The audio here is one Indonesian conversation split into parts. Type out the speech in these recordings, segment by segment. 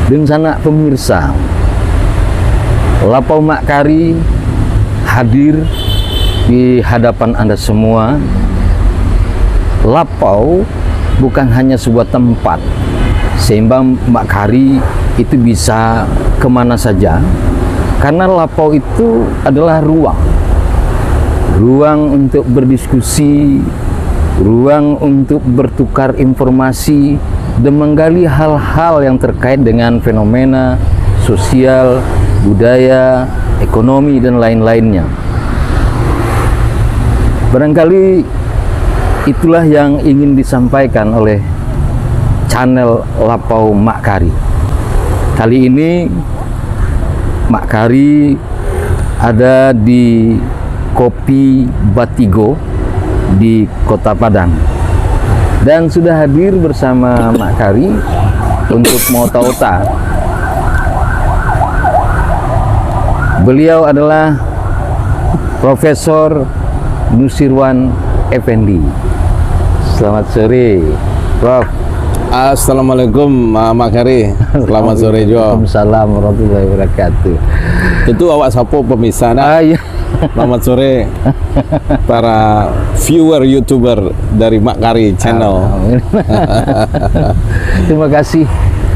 Dengan sana pemirsa, Lapau Mak Kari hadir di hadapan Anda semua. Lapau bukan hanya sebuah tempat, sehingga Mak Kari itu bisa kemana saja, karena Lapau itu adalah ruang untuk berdiskusi, ruang untuk bertukar informasi dan menggali hal-hal yang terkait dengan fenomena sosial, budaya, ekonomi, dan lain-lainnya. Barangkali itulah yang ingin disampaikan oleh channel Lapau Mak Kari. Kali ini Mak Kari ada di Kopi Batigo di Kota Padang, dan sudah hadir bersama Mak Kari untuk mengota-ota. Beliau adalah Profesor Nusirwan Effendi. Selamat sore, Prof. Assalamualaikum Mak Kari. Selamat sore juga. Waalaikumsalam warahmatullahi wabarakatuh. Tentu awak sapo pemirsa nah. Iya. Selamat sore para viewer YouTuber dari Mak Kari channel. Terima kasih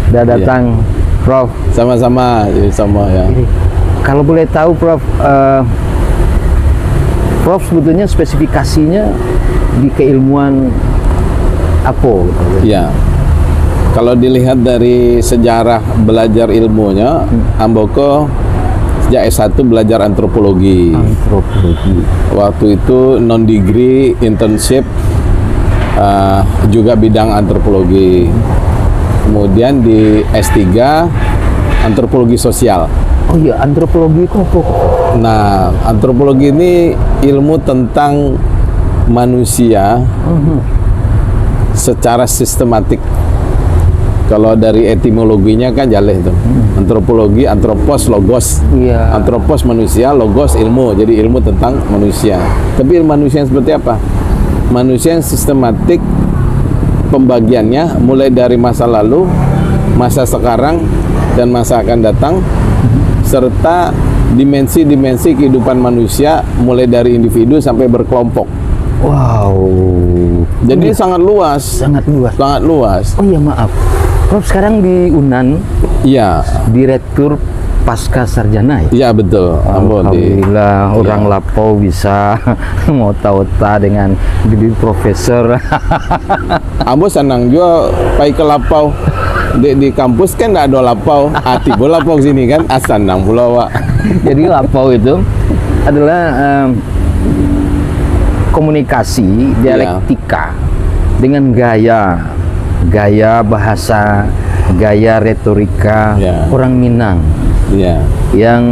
sudah datang, Prof. Sama-sama, sama ya. Kalau boleh tahu, Prof, Prof sebetulnya spesifikasinya di keilmuan apa? Ya. Kalau dilihat dari sejarah belajar ilmunya, Amboko sejak S1 belajar antropologi. Waktu itu non degree internship juga bidang antropologi. Kemudian di S3 antropologi sosial. Oh iya, antropologi itu apa? Nah, antropologi ini ilmu tentang manusia secara sistematik. Kalau dari etimologinya kan jaleh itu. Antropologi, antropos, logos. Iya. Antropos manusia, logos ilmu. Jadi ilmu tentang manusia. Tapi ilmu manusia yang seperti apa? Manusia yang sistematik pembagiannya mulai dari masa lalu, masa sekarang, dan masa akan datang, serta dimensi-dimensi kehidupan manusia mulai dari individu sampai berkelompok. Wow. Jadi sangat luas. Sangat luas. Sangat luas. Oh iya, maaf, Prof sekarang di UNAN, Iya. Direktur Pasca Sarjana ya? Iya betul. Alhamdulillah orang Lapau bisa ngota-ota dengan jadi profesor. Ambo senang juga pai ke Lapau. Di kampus kan nggak ada Lapau. Hati bola Lapau sini kan. Senang pula Wak. Jadi Lapau itu adalah komunikasi dialektika dengan gaya bahasa, gaya retorika orang Minang. Yang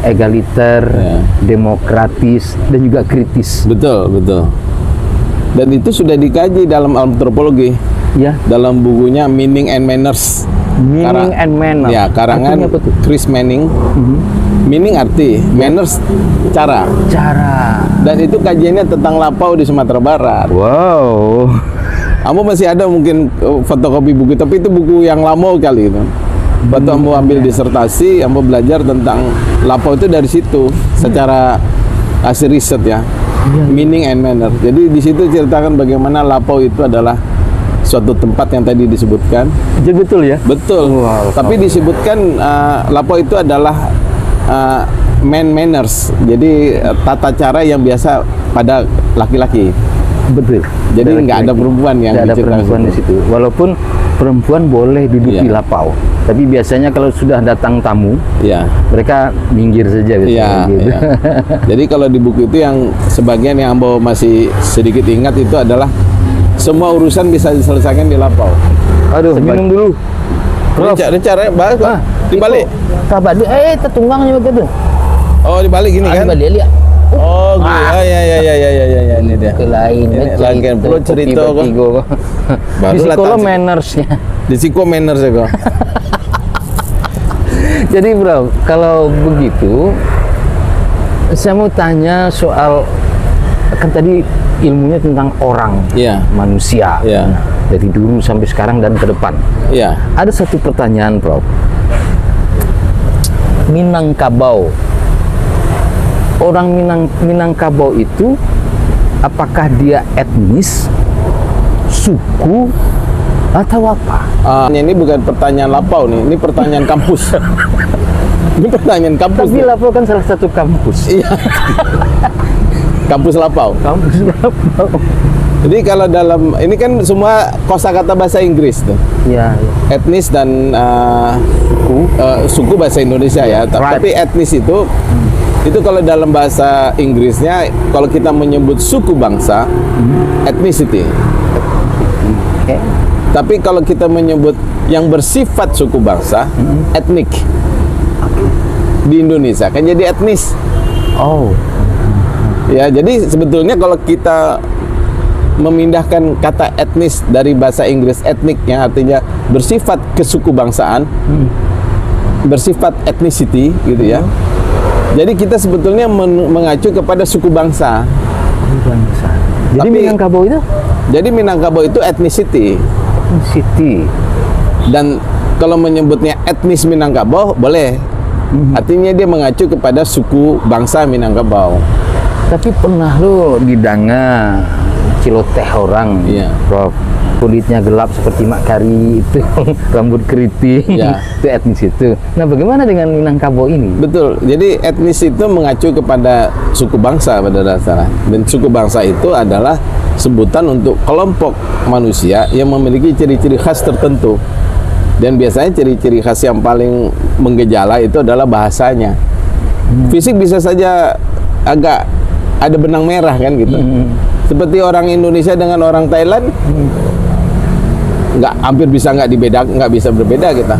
egaliter, demokratis, dan juga kritis. Betul. Dan itu sudah dikaji dalam antropologi. Ya. Dalam bukunya Meaning and Manners. And Manners. Ya, karangan Chris Manning. Meaning arti, manners cara. Dan itu kajiannya tentang Lapau di Sumatera Barat. Wow. Ambo masih ada mungkin fotokopi buku, tapi itu buku yang lama kali itu. Waktu Ambo ambil disertasi, Ambo belajar tentang Lapau itu dari situ secara hasil riset ya. Meaning and Manner. Jadi di situ ceritakan bagaimana Lapau itu adalah suatu tempat yang tadi disebutkan. Jadi betul ya? Betul. Wow. Tapi disebutkan Lapau itu adalah manners. Jadi tata cara yang biasa pada laki-laki. Betul. Jadi nggak ada perempuan yang ada perempuan di situ. Walaupun perempuan boleh duduk di Lapau, tapi biasanya kalau sudah datang tamu, mereka minggir saja biasanya. Gitu. Jadi kalau di buku itu yang sebagian yang Ambo masih sedikit ingat itu adalah semua urusan bisa diselesaikan di Lapau. Aduh, minum dulu. Caranya bagus. Dibalik. Sahabat dia, tertunggangnya begitu. Oh, dibalik gini kan? Dibalik lihat. Oh, gitu. Ya, ini dia. Ke lain lagi perlu cerita kok. Di psikolog mannersnya. Di psikolog manners ya kok. Jadi bro, kalau begitu saya mau tanya soal, kan tadi ilmunya tentang orang, manusia, dari dulu sampai sekarang dan ke depan. Ada satu pertanyaan, Prof. Minangkabau. Orang Minangkabau itu apakah dia etnis, suku, atau apa? Ini bukan pertanyaan lapau nih, ini pertanyaan kampus. Ini pertanyaan kampus. Tapi Lapau kan salah satu kampus. Iya. Kampus Lapau. Kampus Lapau. Jadi kalau dalam ini kan semua kosakata bahasa Inggris tuh. Iya. Etnis dan suku bahasa Indonesia ya. Right. Tapi etnis itu kalau dalam bahasa Inggrisnya kalau kita menyebut suku bangsa, ethnicity. Oke. Tapi kalau kita menyebut yang bersifat suku bangsa, etnik. Di Indonesia kan jadi etnis. Oh. Ya, jadi sebetulnya kalau kita memindahkan kata etnis dari bahasa Inggris etnik yang artinya bersifat kesukubangsaan, bersifat ethnicity gitu ya. Jadi kita sebetulnya mengacu kepada suku bangsa. Bangsa. Jadi Tapi- Minangkabau itu Jadi Minangkabau itu ethnicity. city. Dan kalau menyebutnya etnis Minangkabau boleh. Artinya dia mengacu kepada suku bangsa Minangkabau. Tapi pernah lo didanga ciloteh orang, Iya. Prof. Kulitnya gelap seperti Mak Kari itu, rambut keriting, Iya. itu etnis itu. Nah, bagaimana dengan Minangkabau ini? Betul. Jadi etnis itu mengacu kepada suku bangsa pada dasarnya. Dan suku bangsa itu adalah sebutan untuk kelompok manusia yang memiliki ciri-ciri khas tertentu. Dan biasanya ciri-ciri khas yang paling menggejala itu adalah bahasanya. Fisik bisa saja agak ada benang merah kan gitu. Seperti orang Indonesia dengan orang Thailand, hampir nggak bisa berbeda kita.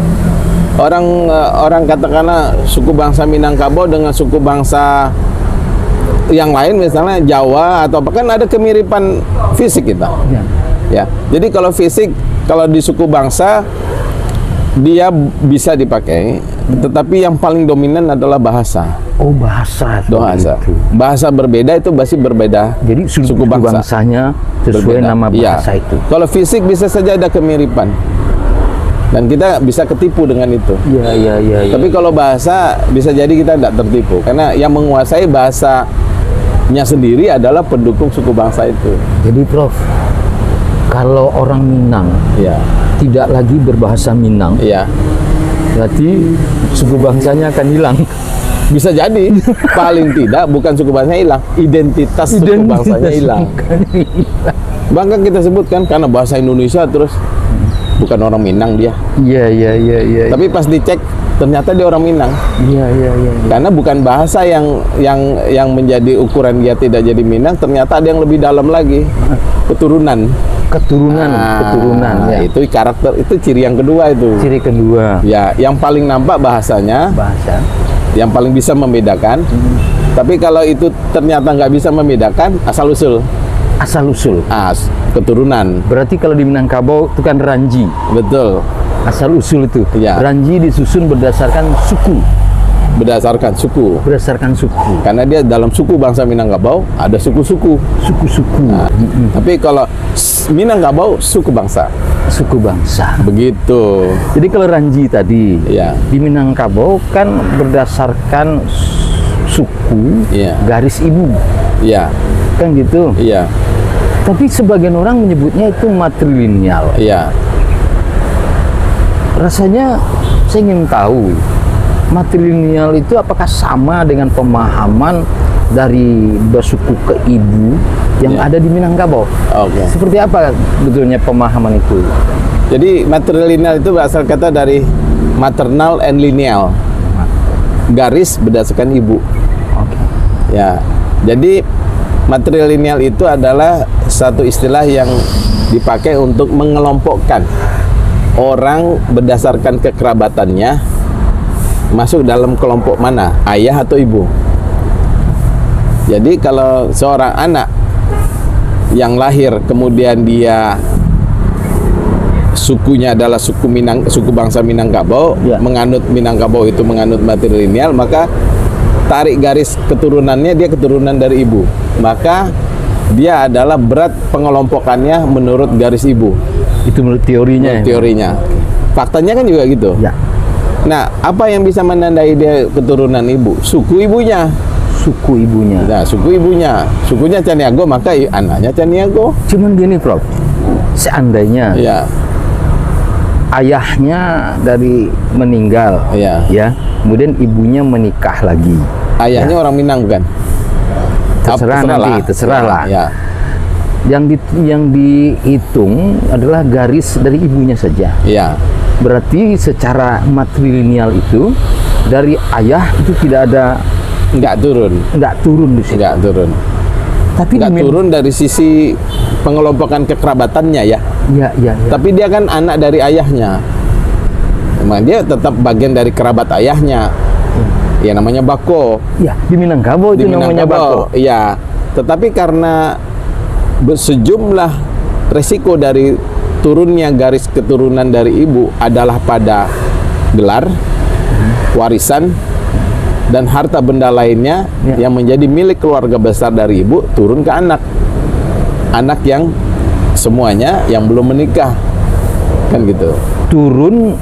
Orang katakanlah suku bangsa Minangkabau dengan suku bangsa yang lain misalnya Jawa atau apa kan ada kemiripan fisik kita. Ya. Ya. Jadi kalau fisik kalau di suku bangsa dia bisa dipakai, tetapi yang paling dominan adalah bahasa. Oh, bahasa. Bahasa. Itu. Bahasa berbeda itu pasti berbeda. Jadi suku bangsanya sesuai Berbeda. nama Iya. bahasa itu. Kalau fisik bisa saja ada kemiripan. Dan kita bisa ketipu dengan itu. Iya. Tapi kalau bahasa bisa jadi kita tidak tertipu karena yang menguasai bahasanya sendiri adalah pendukung suku bangsa itu. Jadi, Prof, kalau orang Minang Iya. tidak lagi berbahasa Minang, Iya. berarti suku bangsanya akan hilang. Bisa jadi paling tidak bukan suku bangsanya hilang, identitas suku bangsanya hilang. Bahkan kita sebutkan karena bahasa Indonesia terus bukan orang Minang dia. Iya. Tapi pas dicek ternyata dia orang Minang. Iya. Karena bukan bahasa yang menjadi ukuran dia tidak jadi Minang, ternyata ada yang lebih dalam lagi. Keturunan. Keturunan ya. Itu karakter, itu ciri yang kedua itu. Ciri kedua, Ya, yang paling nampak bahasanya, bahasa. yang paling bisa membedakan. Tapi kalau itu ternyata nggak bisa membedakan, asal usul. Asal usul. Keturunan. Berarti kalau di Minangkabau itu kan ranji. Betul. Asal usul itu. Iya. Ranji disusun berdasarkan suku. Berdasarkan suku. Berdasarkan suku. Karena dia dalam suku bangsa Minangkabau ada suku-suku. Suku-suku. Tapi kalau Minangkabau suku bangsa. Suku bangsa. Begitu. Jadi kalau ranji tadi Iya. di Minangkabau kan berdasarkan suku, Iya. garis ibu, Iya. kan gitu. Iya. Tapi sebagian orang menyebutnya itu matrilineal. Iya. Rasanya saya ingin tahu matrilineal itu apakah sama dengan pemahaman dari bersuku ke ibu yang Ya. ada di Minangkabau? Oke. Seperti apa betulnya pemahaman itu? Jadi matrilineal itu berasal kata dari maternal and lineal. Garis berdasarkan ibu. Oke. Ya. Jadi matrilineal itu adalah satu istilah yang dipakai untuk mengelompokkan orang berdasarkan kekerabatannya masuk dalam kelompok mana, ayah atau ibu. Jadi kalau seorang anak yang lahir kemudian dia sukunya adalah suku bangsa Minangkabau, Ya. menganut Minangkabau itu menganut matrilineal, maka tarik garis keturunannya dia keturunan dari ibu. Maka dia adalah berat pengelompokannya menurut garis ibu. Itu menurut teorinya. Menurut teorinya. Faktanya kan juga gitu. Ya. Nah, apa yang bisa menandai dia keturunan ibu? Suku ibunya. Suku ibunya. Nah, suku ibunya. Sukunya Caniago, maka anaknya Caniago. Cuman gini, Prof. Seandainya Ya, ayahnya dari meninggal, ya. ya, kemudian ibunya menikah lagi. Ayahnya orang Minang bukan? Terserah nanti, terserah lah. Ya. Yang dihitung adalah garis dari ibunya saja. Ya. Berarti secara matrilineal itu dari ayah itu tidak ada, Nggak turun di situ. Nggak turun. Tapi Nggak turun dari sisi pengelompokan kekerabatan,nya ya. Ya, ya, ya. Tapi dia kan anak dari ayahnya. Memang dia tetap bagian dari kerabat ayahnya. Ya namanya Bako. Ya, di Minangkabau itu Di namanya Minangkabau. Bako. Iya. Tetapi karena sejumlah resiko dari turunnya garis keturunan dari ibu adalah pada gelar, warisan, dan harta benda lainnya Ya. yang menjadi milik keluarga besar dari ibu turun ke anak. Anak yang semuanya yang belum menikah. Kan gitu. Turun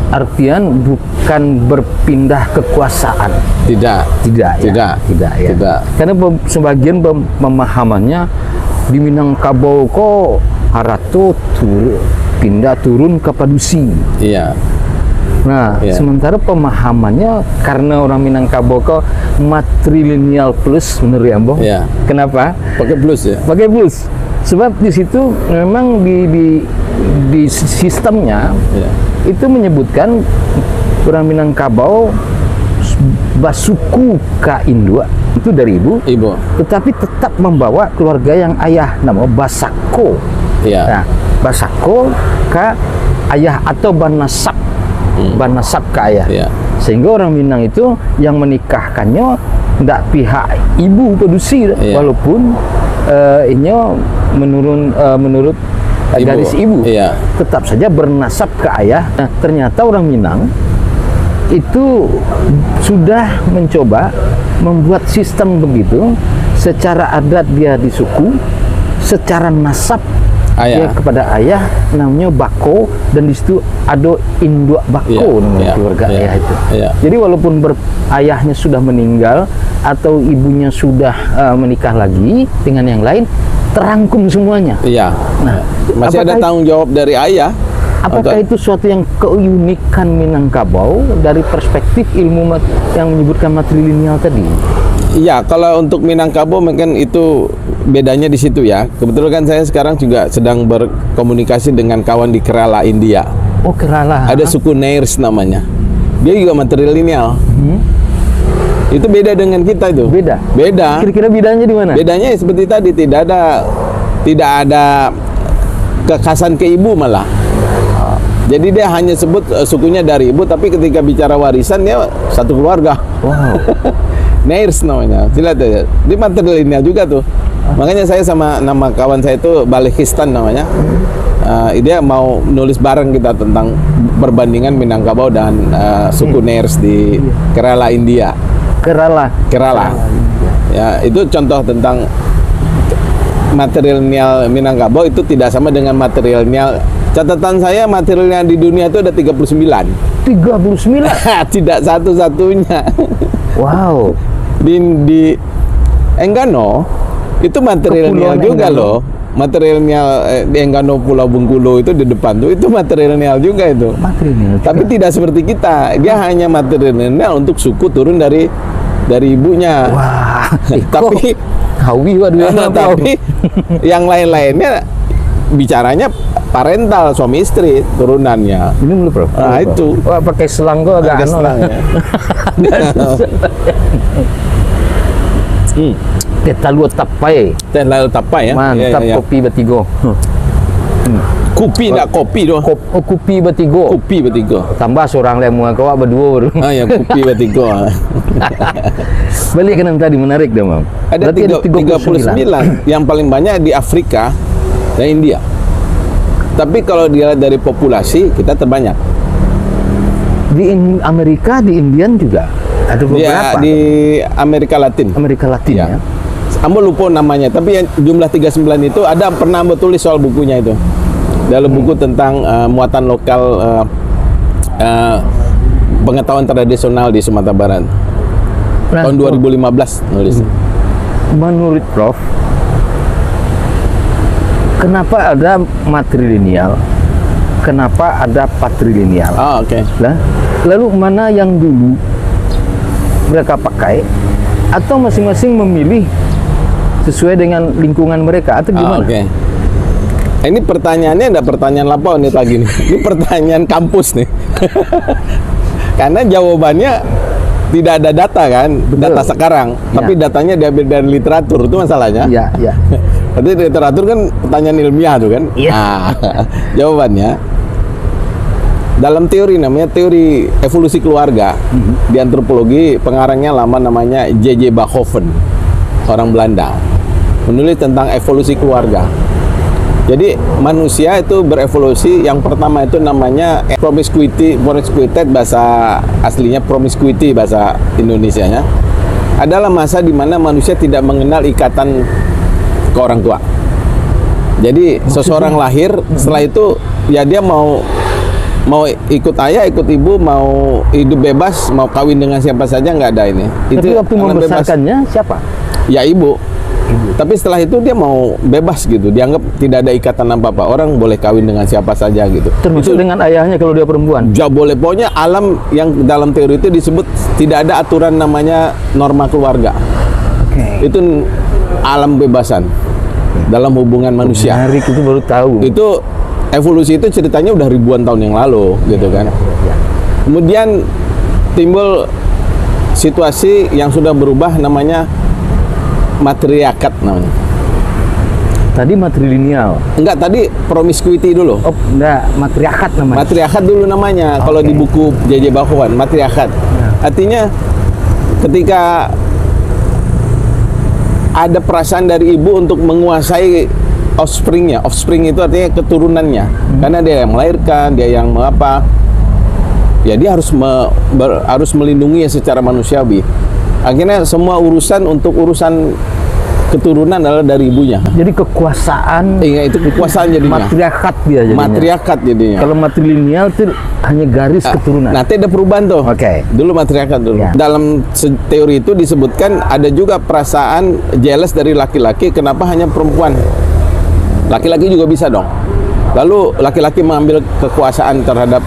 artian bukan berpindah kekuasaan. Tidak. Tidak, Tidak. ya. Tidak. Karena sebagian pemahamannya di Minangkabau kok harato turun ke Padusi. Iya. Nah, Ya. sementara pemahamannya karena orang Minangkabau kok matrilineal plus menurut Ambo. Ya. Kenapa? Pakai plus ya. Pakai plus. Sebab di situ memang di sistemnya Ya. itu menyebutkan orang Minangkabau basuku ka Indua itu dari ibu, Ibu. tetapi tetap membawa keluarga yang ayah, nama Basako. Iya. Nah, Basako ka ayah atau Banasap, Banasap ke ayah. Iya. Sehingga orang Minang itu yang menikahkannya tidak pihak ibu Padusi, Iya. walaupun ini menurut garis ibu, Iya. tetap saja bernasab ke ayah. Nah, ternyata orang Minang itu sudah mencoba membuat sistem begitu. Secara adat dia di suku, secara nasab dia Ayah. kepada ayah namanya Bako, dan di situ ada Induk Bako Iya, namanya iya, keluarga iya, ayah itu. iya. Jadi walaupun ayahnya sudah meninggal atau ibunya sudah menikah lagi dengan yang lain, terangkum semuanya. Iya. Nah, Masih ada apakah tanggung jawab dari ayah. Apakah itu suatu yang keunikan Minangkabau dari perspektif ilmu yang menyebutkan matrilineal tadi? Iya, kalau untuk Minangkabau mungkin itu bedanya di situ ya. Kebetulan kan saya sekarang juga sedang berkomunikasi dengan kawan di Kerala, India. Oh, Kerala. Ada suku Nairs namanya. Dia juga matrilineal. Itu beda dengan kita itu. Beda. Beda. Kira-kira bedanya di mana? Bedanya seperti tadi, tidak ada kekhasan ke ibu malah. Jadi dia hanya sebut sukunya dari ibu, tapi ketika bicara warisan dia satu keluarga. Wow. Nairs namanya. Lihat ya. Dia matrilineal juga tuh. Makanya saya sama nama kawan saya itu Balikistan namanya. Dia mau nulis bareng kita tentang perbandingan Minangkabau dan suku Nairs di Kerala, India. Kerala. Ya, itu contoh tentang matrilineal Minangkabau itu tidak sama dengan matrilineal. Catatan saya matrilineal di dunia itu ada 39. 39. Tidak satu-satunya. Wow. Di Enggano itu matrilineal Kepulauan juga Enggano. loh. Matrilineal di Enggano Pulau Bengkulu itu di depan tuh itu matrilineal juga itu. Matrilineal. Tapi tidak seperti kita. Dia hanya matrilineal untuk suku turun dari ibunya. Wah. Tapi Hawi waduh ya. tapi yang lain-lainnya bicaranya parental, suami istri turunannya. Ini dulu, Bro. Nah, itu. Wah, pakai selang kok agak Agak anu selang lah. ya. Tetalu tapai. Dan lalu tapa ya. Mantap, Ya, ya, ya. kopi betigo. Kopi enggak kopi doh. Kopi betigo. Kopi betigo. Tambah seorang lemu kau berdua baru. Ah ya, kopi betigo. Balik ke yang tadi menarik dah, Mam. Ada Berarti 39 yang paling banyak di Afrika dan India. Tapi kalau dilihat dari populasi kita terbanyak. Di Amerika, di Indian juga ada beberapa. Dia di Amerika Latin. Amerika Latin Ya. ya. Ambo lupa namanya, tapi yang jumlah 39 itu ada pernah Ambo tulis soal bukunya itu. Dalam buku tentang muatan lokal pengetahuan tradisional di Sumatera Barat. Nah, Tahun 2015 nulis. menurut Prof, kenapa ada matrilineal? Kenapa ada patrilineal? Ah, oke. Lah, lalu mana yang dulu mereka pakai, atau masing-masing memilih sesuai dengan lingkungan mereka, atau Ah, gimana? oke. Ini pertanyaannya ada pertanyaan lapau nih lagi nih. Ini pertanyaan kampus nih. Karena jawabannya tidak ada data kan, data sekarang, tapi datanya diambil dari literatur, itu masalahnya. Iya, iya. Berarti literatur kan pertanyaan ilmiah tuh kan. Iya. Nah, jawabannya dalam teori namanya teori evolusi keluarga. Di antropologi pengarangnya lama namanya J.J. Bachhoven, orang Belanda, menulis tentang evolusi keluarga. Jadi manusia itu berevolusi, yang pertama itu namanya promiscuity bahasa aslinya, promiscuity bahasa Indonesianya, adalah masa di mana manusia tidak mengenal ikatan ke orang tua. Jadi seseorang lahir, setelah itu ya dia mau ikut ayah, ikut ibu, mau hidup bebas, mau kawin dengan siapa saja, nggak ada ini. Tapi waktu alam bebas. membesarkannya siapa? Ya ibu. Tapi setelah itu dia mau bebas gitu, dianggap tidak ada ikatan apa-apa, orang boleh kawin dengan siapa saja gitu. Termasuk Itu dengan ayahnya kalau dia perempuan. jauh boleh, pokoknya alam yang dalam teori itu disebut tidak ada aturan namanya norma keluarga. Oke. Itu alam bebasan dalam hubungan manusia. Menarik, itu baru tahu. Itu evolusi itu ceritanya udah ribuan tahun yang lalu gitu kan. Kemudian timbul situasi yang sudah berubah, namanya matriarkat namanya. Tadi matrilineal. Enggak, tadi promiscuity dulu. Oh, enggak, matriarkat namanya. Matriarkat dulu namanya. Kalau di buku J.J. Bachhoven, matriarkat. Artinya ketika ada perasaan dari ibu untuk menguasai offspringnya. Offspring itu artinya keturunannya. Karena dia yang melahirkan, dia yang apa. Ya dia harus melindunginya secara manusiawi. Akhirnya semua urusan untuk urusan keturunan adalah dari ibunya. Jadi kekuasaan. Iya, itu kekuasaan jadinya. Matriarkat dia jadinya. Matriarkat jadinya. Kalau matrilineal itu hanya garis keturunan. Nanti ada perubahan tuh. Oke. Dulu matriarkat dulu. Ya. Dalam teori itu disebutkan ada juga perasaan jealous dari laki-laki, kenapa hanya perempuan. Laki-laki juga bisa dong. Lalu laki-laki mengambil kekuasaan terhadap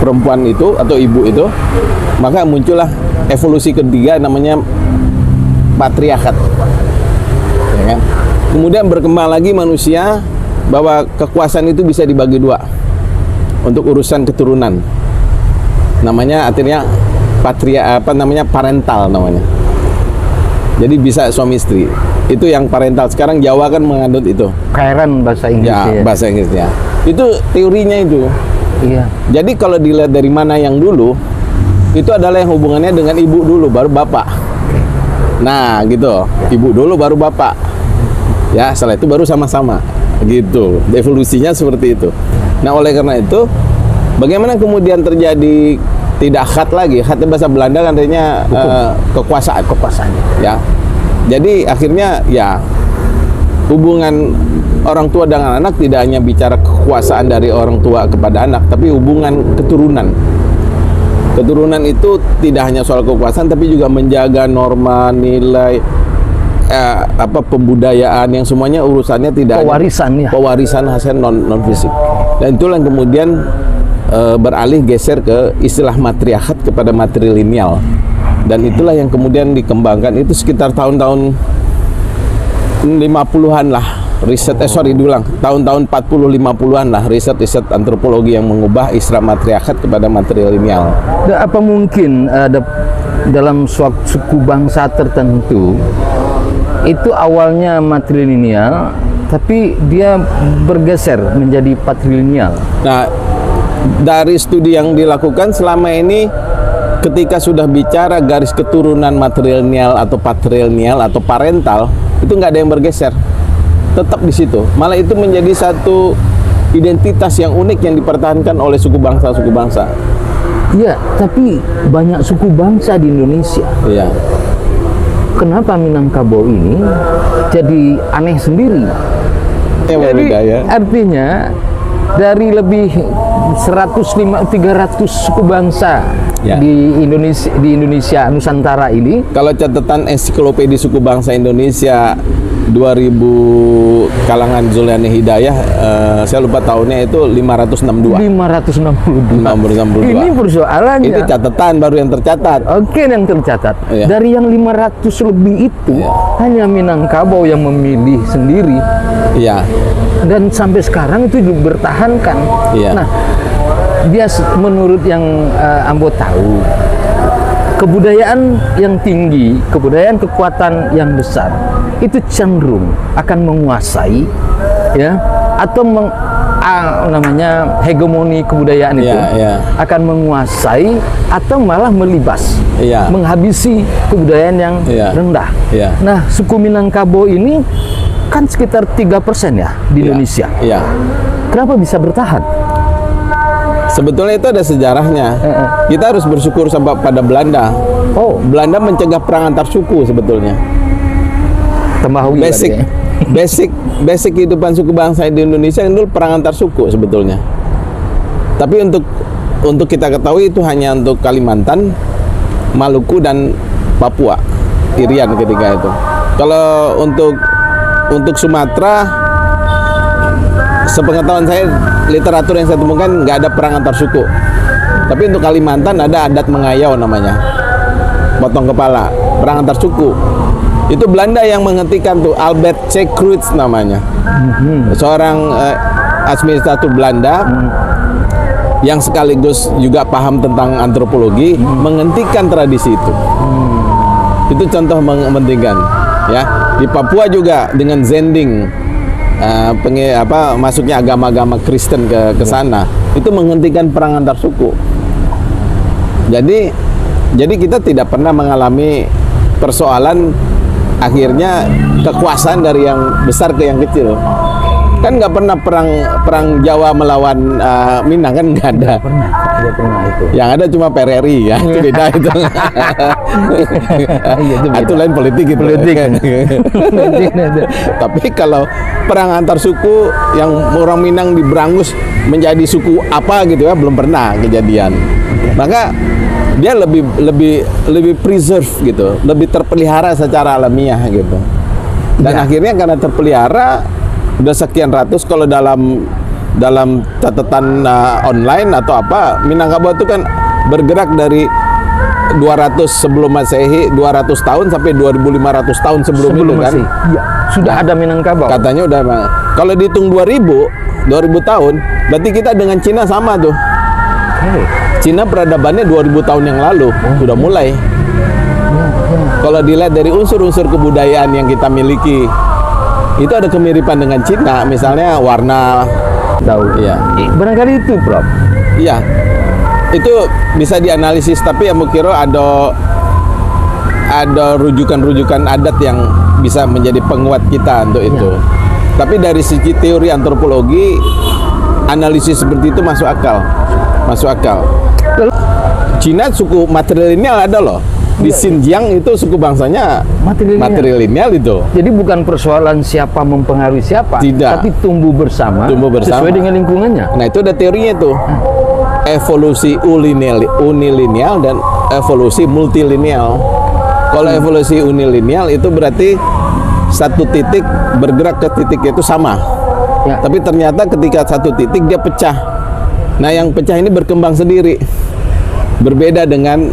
perempuan itu atau ibu itu, maka muncullah evolusi ketiga namanya patriarkat. Ya kan? Kemudian berkembang lagi manusia bahwa kekuasaan itu bisa dibagi dua untuk urusan keturunan. Namanya artinya parental namanya. Jadi bisa suami istri. Itu yang parental. Sekarang Jawa kan mengandung itu. Parent bahasa Inggrisnya. Ya, bahasa Inggrisnya. Itu teorinya itu. Iya. Jadi kalau dilihat dari mana yang dulu, itu adalah yang hubungannya dengan ibu dulu, baru bapak. Nah, gitu. Ibu dulu, baru bapak. Ya, setelah itu baru sama-sama. Gitu. Evolusinya seperti itu. Nah, oleh karena itu, bagaimana kemudian terjadi tidak khat lagi? Khat bahasa Belanda kan artinya kekuasaan. Kekuasaan. Ya. Jadi akhirnya ya hubungan orang tua dengan anak tidak hanya bicara kekuasaan dari orang tua kepada anak, tapi hubungan keturunan. Keturunan itu tidak hanya soal kekuasaan, tapi juga menjaga norma, nilai, pembudayaan yang semuanya urusannya tidak Pewarisan ya. pewarisan hasil non fisik. Dan itulah yang kemudian beralih geser ke istilah matriarkat kepada matrilineal. Dan itulah yang kemudian dikembangkan itu sekitar tahun-tahun 50-an lah. Tahun-tahun 40-50-an lah riset antropologi yang mengubah istilah matriarkat kepada matrilineal. Dan apa mungkin ada dalam suku bangsa tertentu itu awalnya matrilineal, tapi dia bergeser menjadi patrilineal? Nah, dari studi yang dilakukan selama ini, ketika sudah bicara garis keturunan matrilineal atau patrilineal atau parental, itu nggak ada yang bergeser, tetap di situ. Malah itu menjadi satu identitas yang unik yang dipertahankan oleh suku bangsa. Iya, tapi banyak suku bangsa di Indonesia. Iya. Kenapa Minangkabau ini jadi aneh sendiri? Ya, Jadi berbeda, ya. artinya dari lebih 300 suku bangsa Ya. di Indonesia Nusantara ini. Kalau catatan ensiklopedia suku bangsa Indonesia 2000 kalangan Zulkarnain Hidayah, saya lupa tahunnya itu 562. 562. Ini persoalannya. Itu catatan baru yang tercatat. Oke, yang tercatat. Iya. Dari yang 500 lebih itu, hanya Minangkabau yang memilih sendiri. Iya. Dan sampai sekarang itu dipertahankan. Iya. Nah, dia menurut yang Ambo tahu, kebudayaan yang tinggi, kebudayaan kekuatan yang besar itu cenderung akan menguasai, ya, atau namanya hegemoni kebudayaan itu akan menguasai atau malah melibas, menghabisi kebudayaan yang rendah. Nah, suku Minangkabau ini kan sekitar 3% ya di Indonesia. Kenapa bisa bertahan? Sebetulnya itu ada sejarahnya. Kita harus bersyukur sama pada Belanda. Oh, Belanda mencegah perang antar suku sebetulnya. Temahui Basic kehidupan suku bangsa di Indonesia itu perang antar suku sebetulnya. Tapi untuk kita ketahui itu hanya untuk Kalimantan, Maluku dan Papua, Irian ketika itu. Kalau untuk Sumatera, sepengetahuan saya, literatur yang saya temukan nggak ada perang antar suku. Tapi untuk Kalimantan ada adat mengayau namanya, potong kepala, perang antar suku. Itu Belanda yang menghentikan tuh, Albert Secruits namanya, seorang administrator Belanda yang sekaligus juga paham tentang antropologi, menghentikan tradisi itu. Itu contoh menghentikan, ya. Di Papua juga dengan Zending, masuknya agama-agama Kristen ke sana, itu menghentikan perang antar suku. Jadi kita tidak pernah mengalami persoalan akhirnya kekuasaan dari yang besar ke yang kecil. Kan nggak pernah perang Jawa melawan Minang, kan nggak ada. Nggak pernah itu. Yang ada cuma PRRI, ya, itu beda itu. Itu lain politik gitu. Tapi kalau perang antar suku yang orang Minang diberangus menjadi suku apa gitu ya, belum pernah kejadian. Maka dia lebih preserve gitu, lebih terpelihara secara alamiah gitu. Dan akhirnya karena terpelihara udah sekian ratus, kalau dalam catatan online atau apa, Minangkabau itu kan bergerak dari 200 sebelum Masehi, 200 tahun sampai 2500 tahun sebelum itu kan. Iya, sudah ada Minangkabau. Katanya udah. Kalau dihitung 2000 tahun, berarti kita dengan Cina sama tuh. Cina peradabannya 2000 tahun yang lalu sudah mulai. Kalau dilihat dari unsur-unsur kebudayaan yang kita miliki, itu ada kemiripan dengan Cina, misalnya warna. Tahu. Iya. Barangkali itu, Prof. Iya. Itu bisa dianalisis, tapi yang mungkin ada rujukan-rujukan adat yang bisa menjadi penguat kita untuk itu. Tapi dari segi teori antropologi, analisis seperti itu masuk akal. Cina suku matrilineal ada loh. Di Xinjiang itu suku bangsanya matrilineal itu. Jadi bukan persoalan siapa mempengaruhi siapa, tapi tumbuh bersama sesuai dengan lingkungannya. Nah, itu ada teorinya tuh. Evolusi unilineal dan evolusi multilineal. Kalau evolusi unilineal itu berarti satu titik bergerak ke titik itu sama. Tapi ternyata ketika satu titik dia pecah. Nah, yang pecah ini berkembang sendiri. Berbeda dengan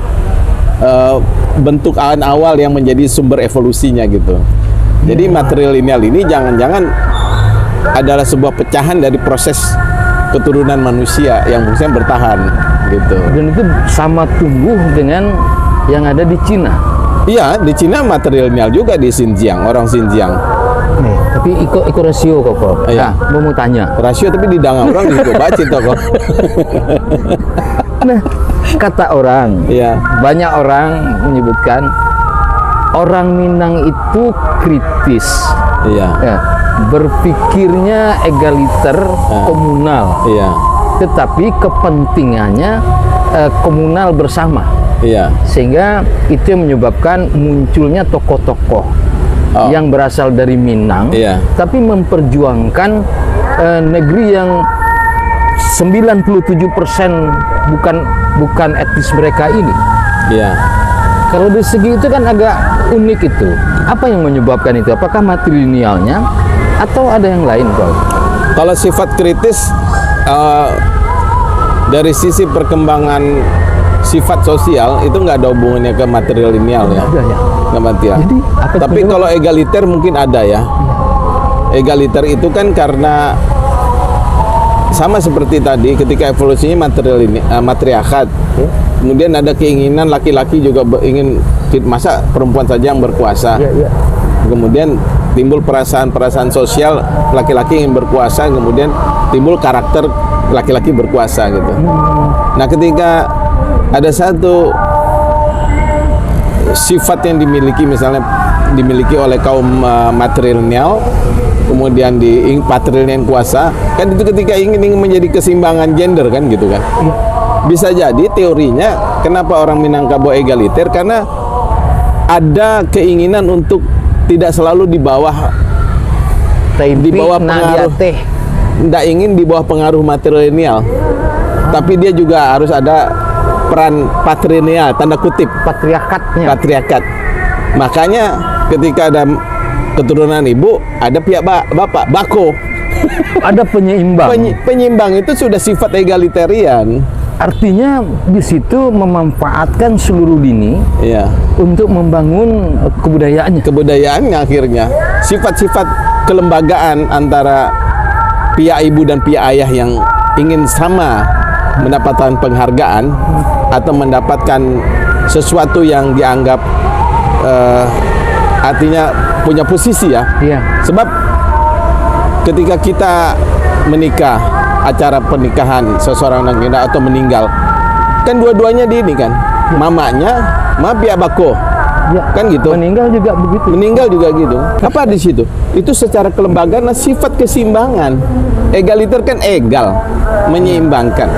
bentuk awal yang menjadi sumber evolusinya gitu. Jadi matrilineal ini jangan-jangan adalah sebuah pecahan dari proses keturunan manusia yang fungsinya bertahan gitu. Dan itu sama tumbuh dengan yang ada di Cina. Iya, di Cina matrilineal juga, di Xinjiang, orang Xinjiang. Tapi ikut rasio kok, Prof. Iya. Nah, mau tanya. Rasio tapi di dangang orang juga baca kok. Nah, kata orang, banyak orang menyebutkan orang Minang itu kritis, berpikirnya egaliter, komunal, tetapi kepentingannya komunal bersama, sehingga itu yang menyebabkan munculnya tokoh-tokoh yang berasal dari Minang, tapi memperjuangkan negeri yang 97% bukan etnis mereka ini. Iya. Kalau dari segi itu kan agak unik itu. Apa yang menyebabkan itu? Apakah matrilinealnya atau ada yang lain, Prof? Kalau sifat kritis dari sisi perkembangan sifat sosial itu nggak ada hubungannya ke matrilineal ya. Ya. Nggak material. Jadi, apa Tapi itu? kalau egaliter mungkin ada ya. Egaliter itu kan karena sama seperti tadi ketika evolusinya matriarkat. Kemudian ada keinginan laki-laki juga ingin, masa perempuan saja yang berkuasa. Ya. Kemudian timbul perasaan-perasaan sosial, laki-laki ingin berkuasa, kemudian timbul karakter laki-laki berkuasa gitu. Nah, ketika ada satu sifat yang dimiliki oleh kaum matrilineal, kemudian di patrilineal kuasa, kan itu ketika ingin menjadi keseimbangan gender kan gitu kan. Bisa jadi teorinya kenapa orang Minangkabau egaliter, karena ada keinginan untuk tidak selalu di bawah pengaruh, tidak ingin di bawah pengaruh matrilineal, tapi dia juga harus ada peran patrilineal, tanda kutip patriarkat. Makanya ketika ada keturunan ibu, ada pihak bapak, bako. Ada penyeimbang. Penyeimbang itu sudah sifat egalitarian. Artinya di situ memanfaatkan seluruh lini Iya. untuk membangun kebudayaannya. Kebudayaannya akhirnya sifat-sifat kelembagaan antara pihak ibu dan pihak ayah yang ingin sama mendapatkan penghargaan atau mendapatkan sesuatu yang dianggap artinya punya posisi ya. Iya. Sebab ketika kita menikah, acara pernikahan seseorang atau meninggal, kan dua-duanya di ini kan, mamanya, pihak bako, Ya, kan gitu. meninggal juga begitu. Meninggal juga gitu. Apa di situ? Itu secara kelembagaan sifat keseimbangan. Egaliter kan egal, menyeimbangkan.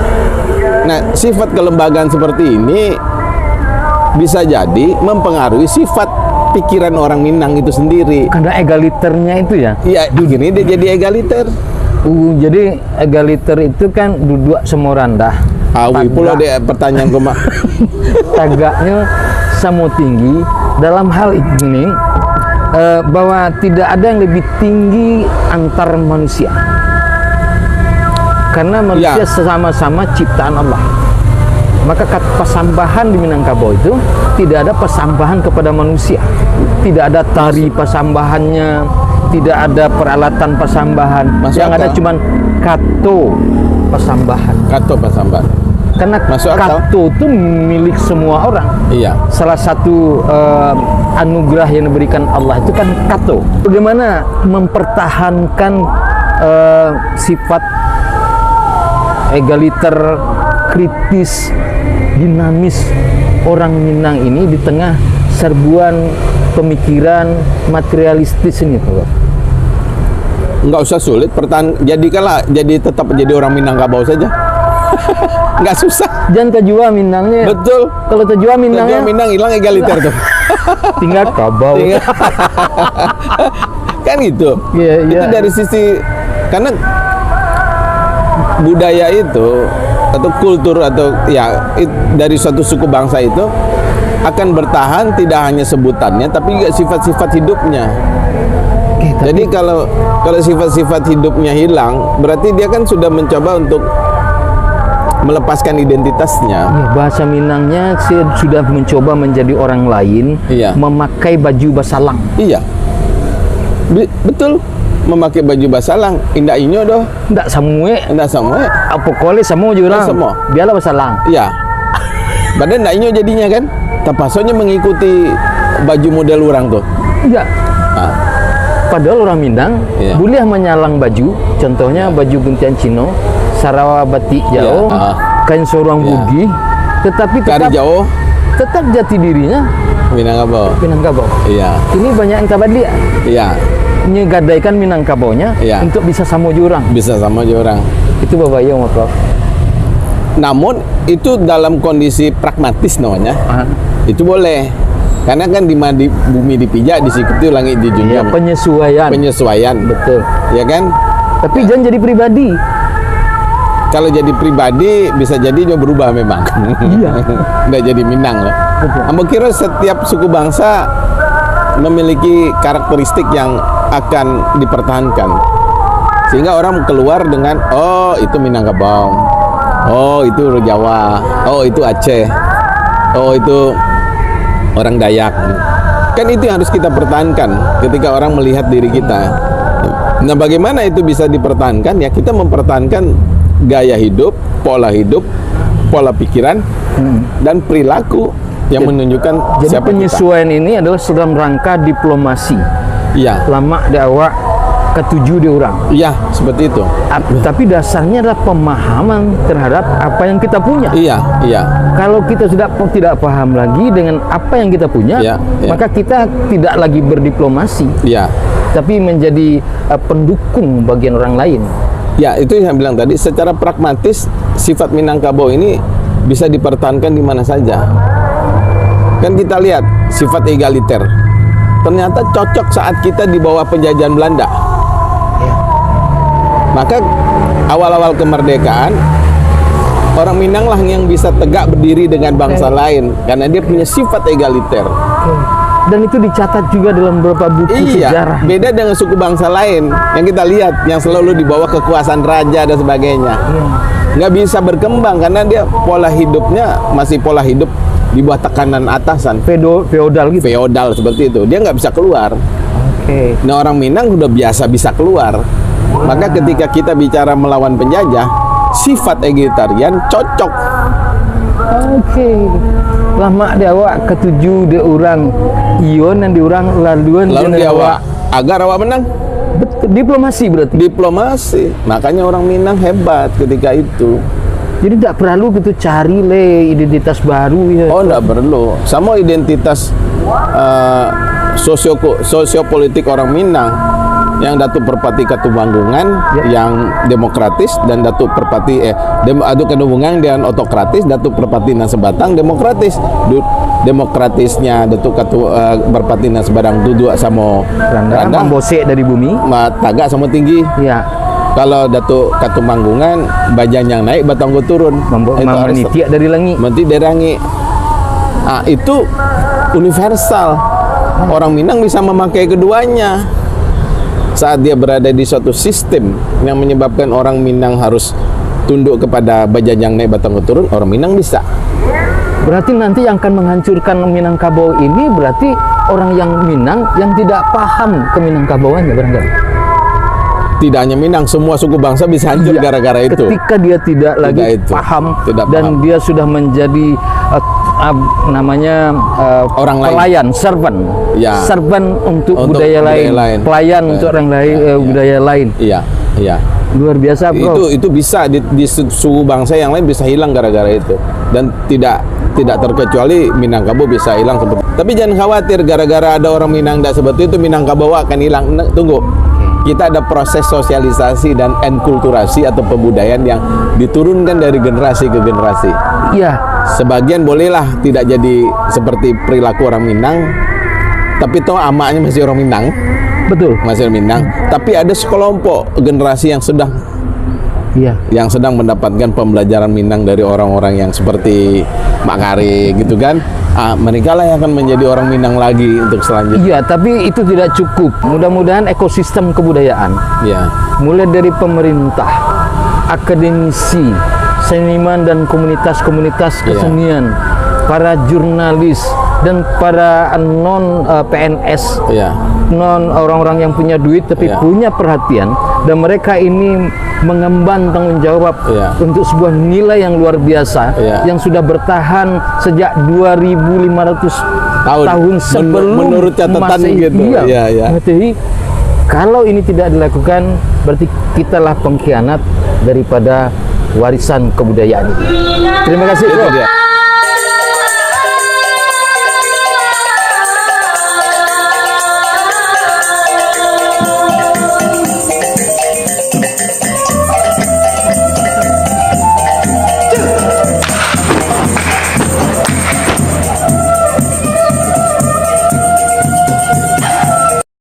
Nah, sifat kelembagaan seperti ini bisa jadi mempengaruhi sifat pikiran orang Minang itu sendiri. Karena egaliternya itu ya. Iya, gini dia jadi egaliter. Jadi egaliter itu kan duduk semua rendah. Awi pula deh pertanyaan gue mah. Tagaknya sama tinggi dalam hal ini bahwa tidak ada yang lebih tinggi antar manusia. Karena manusia sama-sama ciptaan Allah. Maka pasambahan di Minangkabau itu tidak ada pasambahan kepada manusia. Tidak ada tari pasambahannya, tidak ada peralatan pasambahan. Yang ada cuman kato pasambahan. Kato pasambahan. Karena kato itu milik semua orang. Iya. Salah satu anugerah yang diberikan Allah itu kan kato. Bagaimana mempertahankan sifat egaliter, kritis, dinamis orang Minang ini di tengah serbuan pemikiran materialistis ini, Pak? Nggak usah sulit, jadi tetap jadi orang Minangkabau saja. Nggak susah. Jangan kejua Minangnya. Betul. Kalau kejua Minangnya, Minang hilang egaliter tuh. tinggal Kabau. Kan gitu. Itu dari sisi, karena budaya itu atau kultur atau dari suatu suku bangsa itu akan bertahan tidak hanya sebutannya tapi juga sifat-sifat hidupnya. Jadi kalau sifat-sifat hidupnya hilang, berarti dia kan sudah mencoba untuk melepaskan identitasnya. Ya, bahasa Minangnya sudah mencoba menjadi orang lain, memakai baju basalang. Iya. Betul. Memakai baju basalang, indah inyo doh. Ndak samue. Apa kole semua jurang. Semua. Biarlah basalang. Iya. Badan ndak inyo jadinya kan. Tapasonya mengikuti baju model orang tuh. Iya. Padahal orang Minang boleh menyalang baju. Contohnya baju buntian Cino, Sarawa batik jauh, kain sorong bugi, tetapi tetap jauh. Tetap jati dirinya Minangkabau. Iya. Ini banyak yang kabadia. Iya. Nyegadaikan Minangkabaunya untuk bisa sama jurang. Bisa sama jurang. Itu babaya, Prof. Namun itu dalam kondisi pragmatis namanya. Itu boleh. Karena kan di bumi dipijak, di situ itu langit dijunjung. Penyesuaian. Betul. Ya kan? Tapi jangan jadi pribadi. kalau jadi pribadi bisa jadinya berubah memang. Iya. Nggak jadi Minang lah. Betul. Ambo kira setiap suku bangsa memiliki karakteristik yang akan dipertahankan, sehingga orang keluar dengan oh itu Minangkabau, oh itu Jawa, oh itu Aceh, oh itu orang Dayak. Kan itu yang harus kita pertahankan ketika orang melihat diri kita. Nah, bagaimana itu bisa dipertahankan? Ya kita mempertahankan gaya hidup, pola pikiran, dan perilaku yang menunjukkan Jadi siapa penyesuaian ini adalah dalam rangka diplomasi. Iya, Lama Dakwah ketujuh di orang. iya seperti itu. Tapi dasarnya adalah pemahaman terhadap apa yang kita punya. Iya, iya. Kalau kita sudah tidak paham lagi dengan apa yang kita punya, Iya, iya. maka kita tidak lagi berdiplomasi, Iya. tapi menjadi pendukung bagian orang lain. Ya, itu yang saya bilang tadi, secara pragmatis sifat Minangkabau ini bisa dipertahankan di mana saja. Kan kita lihat sifat egaliter. Ternyata cocok saat kita di bawah penjajahan Belanda. Maka awal-awal kemerdekaan orang Minang lah yang bisa tegak berdiri dengan bangsa lain karena dia punya sifat egaliter. Dan itu dicatat juga dalam beberapa buku Iya, sejarah. beda dengan suku bangsa lain yang kita lihat yang selalu di bawah kekuasaan raja dan sebagainya. Nggak bisa berkembang karena dia pola hidupnya masih pola hidup di bawah tekanan atasan, Feodal gitu. feodal seperti itu. Dia nggak bisa keluar. Oke. Nah, orang Minang udah biasa bisa keluar. Maka ketika kita bicara melawan penjajah, sifat egalitarian cocok. Oke. Lama Dakwah ketujuh di orang Ion dan di orang laluan Lalu dia awak agar awak menang diplomasi berarti. diplomasi. Makanya orang Minang hebat ketika itu. Jadi tidak perlu gitu cari identitas baru ya. Oh, enggak perlu. Sama identitas sosiopolitik orang Minang yang Datuk Perpati Katumanggungan yang demokratis dan Datuk Perpati Datuk Katumanggungan dan otokratis, Datuk Perpati Nasebatang demokratis. Demokratisnya Datuk Perpati Nasebatang duduk sama Randa membosek dari bumi. tagak sama tinggi. Ya, Kalau Datuk Katumanggungan bajan yang naik batang go turun. Itu harus menitiak dari langit. menti derangi. Itu universal. Orang Minang bisa memakai keduanya. Saat dia berada di suatu sistem yang menyebabkan orang Minang harus tunduk kepada bajan yang naik batang go turun, orang Minang bisa. Berarti nanti yang akan menghancurkan Minangkabau ini berarti orang yang Minang yang tidak paham keminangkabauannya barangkali. Tidak hanya Minang, semua suku bangsa bisa hancur gara-gara itu. Ketika dia tidak lagi itu. paham Tidak dan paham. dia sudah menjadi namanya Orang lain. pelayan, servant, Ya. servant untuk budaya lain, pelayan untuk orang lain, budaya lain. Iya, iya. Luar biasa, bro. Itu bisa di suku bangsa yang lain bisa hilang gara-gara itu, dan tidak terkecuali Minangkabau bisa hilang seperti. Tapi jangan khawatir gara-gara ada orang Minang tidak seperti itu Minangkabau akan hilang. Tunggu, kita ada proses sosialisasi dan enkulturasi atau pembudayaan yang diturunkan dari generasi ke generasi. Iya, Sebagian bolehlah tidak jadi seperti perilaku orang Minang, tapi toh amaknya masih orang Minang. betul. Masih Minang, tapi ada sekelompok generasi yang sedang mendapatkan pembelajaran Minang dari orang-orang yang seperti Mak Kari gitu kan. Mereka lah yang akan menjadi orang Minang lagi untuk selanjutnya. Iya, tapi itu tidak cukup. Mudah-mudahan ekosistem kebudayaan, Ya, mulai dari pemerintah, akademisi, seniman dan komunitas-komunitas kesenian, para jurnalis dan para non PNS, ya, non orang-orang yang punya duit tapi Iya. punya perhatian, dan mereka ini mengemban tanggung jawab Iya. untuk sebuah nilai yang luar biasa Iya. yang sudah bertahan sejak 2500 tahun sebelum menurut catatan Masehi. gitu. Iya. Iya, iya. Jadi kalau ini tidak dilakukan berarti kitalah pengkhianat daripada warisan kebudayaan itu. Terima kasih, itu bro. dia.